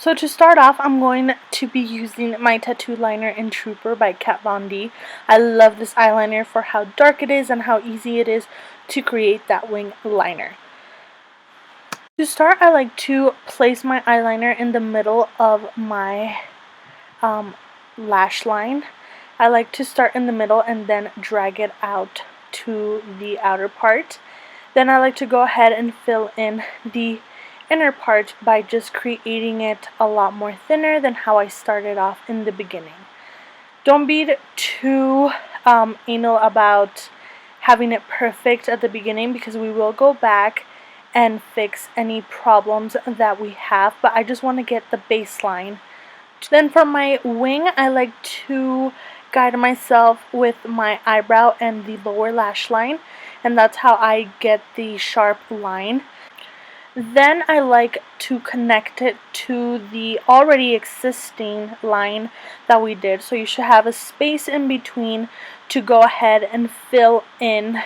So to start off, I'm going to be using my tattoo liner in Trooper by Kat Von D. I love this eyeliner for how dark it is and how easy it is to create that wing liner. To start, I like to place my eyeliner in the middle of my lash line. I like to start in the middle and then drag it out to the outer part. Then I like to go ahead and fill in the inner part by just creating it a lot more thinner than how I started off in the beginning. Don't be too anal about having it perfect at the beginning, because we will go back and fix any problems that we have, but I just want to get the baseline. Then for my wing, I like to guide myself with my eyebrow and the lower lash line, and that's how I get the sharp line. Then I like to connect it to the already existing line that we did, so you should have a space in between to go ahead and fill in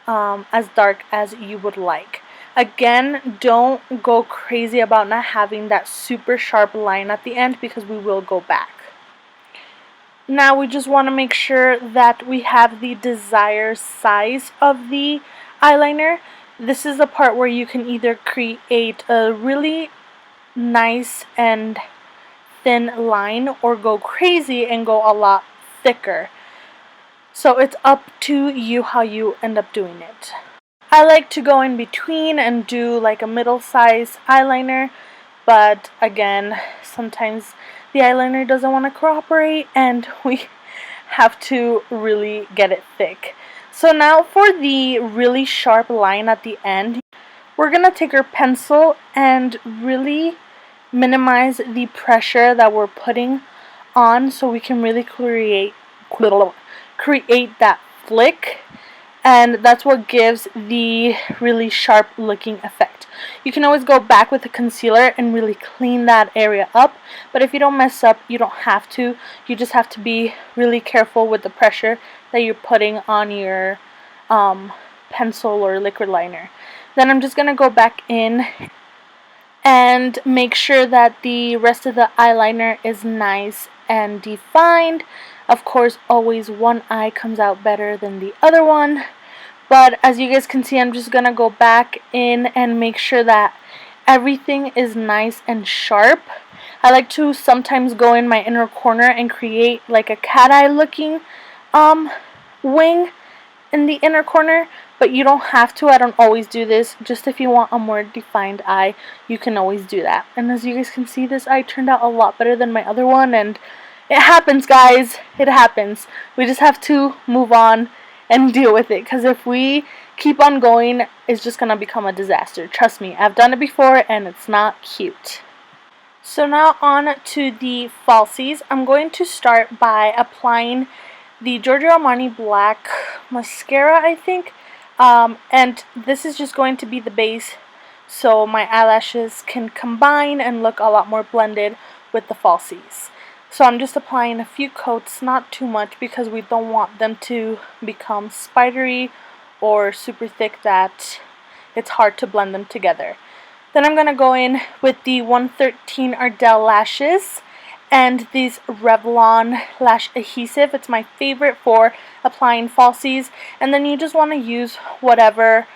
as dark as you would like. Again, don't go crazy about not having that super sharp line at the end, because we will go back. Now we just want to make sure that we have the desired size of the eyeliner. This is the part where you can either create a really nice and thin line or go crazy and go a lot thicker. So it's up to you how you end up doing it. I like to go in between and do like a middle-sized eyeliner, but again, sometimes the eyeliner doesn't want to cooperate and we have to really get it thick. So now for the really sharp line at the end, we're going to take our pencil and really minimize the pressure that we're putting on so we can really create that flick. And that's what gives the really sharp looking effect. You can always go back with the concealer and really clean that area up, but if you don't mess up, you don't have to. You just have to be really careful with the pressure that you're putting on your pencil or liquid liner. Then I'm just going to go back in and make sure that the rest of the eyeliner is nice and defined. Of course, always one eye comes out better than the other one. But as you guys can see, I'm just going to go back in and make sure that everything is nice and sharp. I like to sometimes go in my inner corner and create like a cat eye looking wing in the inner corner. But you don't have to. I don't always do this. Just if you want a more defined eye, you can always do that. And as you guys can see, this eye turned out a lot better than my other one. And it happens, guys. It happens. We just have to move on and deal with it, because if we keep on going, it's just gonna become a disaster. Trust me, I've done it before and it's not cute. So now on to the falsies. I'm going to start by applying the Giorgio Armani Black Mascara, I think, and this is just going to be the base so my eyelashes can combine and look a lot more blended with the falsies. So I'm just applying a few coats, not too much, because we don't want them to become spidery or super thick that it's hard to blend them together. Then I'm going to go in with the 113 Ardell lashes and this Revlon lash adhesive. It's my favorite for applying falsies. And then you just want to use whatever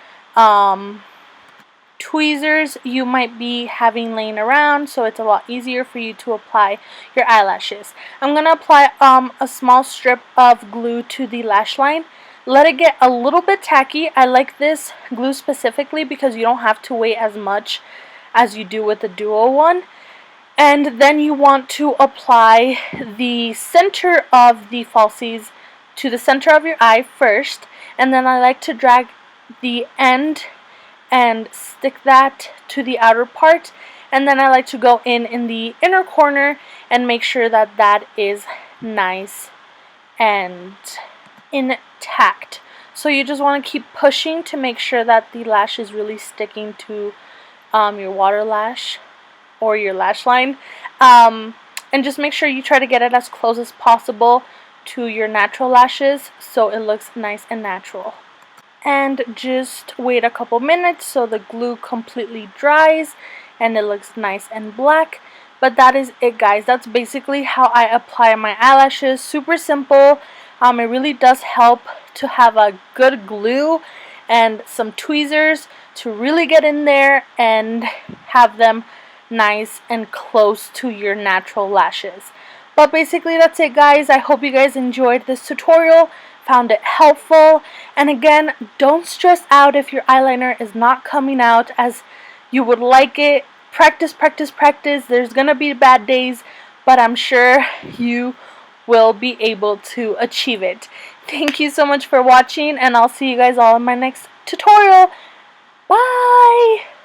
tweezers you might be having laying around, so it's a lot easier for you to apply your eyelashes. I'm going to apply a small strip of glue to the lash line. Let it get a little bit tacky. I like this glue specifically because you don't have to wait as much as you do with the duo one. And then you want to apply the center of the falsies to the center of your eye first, and then I like to drag the end and stick that to the outer part, and then I like to go in the inner corner and make sure that that is nice and intact. So you just want to keep pushing to make sure that the lash is really sticking to your water lash or your lash line, and just make sure you try to get it as close as possible to your natural lashes so it looks nice and natural. And just wait a couple minutes so the glue completely dries and it looks nice and black. But that is it, guys. That's basically how I apply my eyelashes. Super simple. It really does help to have a good glue and some tweezers to really get in there and have them nice and close to your natural lashes. But basically that's it, guys. I hope you guys enjoyed this tutorial, found it helpful, and again, don't stress out if your eyeliner is not coming out as you would like it. Practice, practice, practice. There's gonna be bad days, but I'm sure you will be able to achieve it. Thank you so much for watching, and I'll see you guys all in my next tutorial. Bye!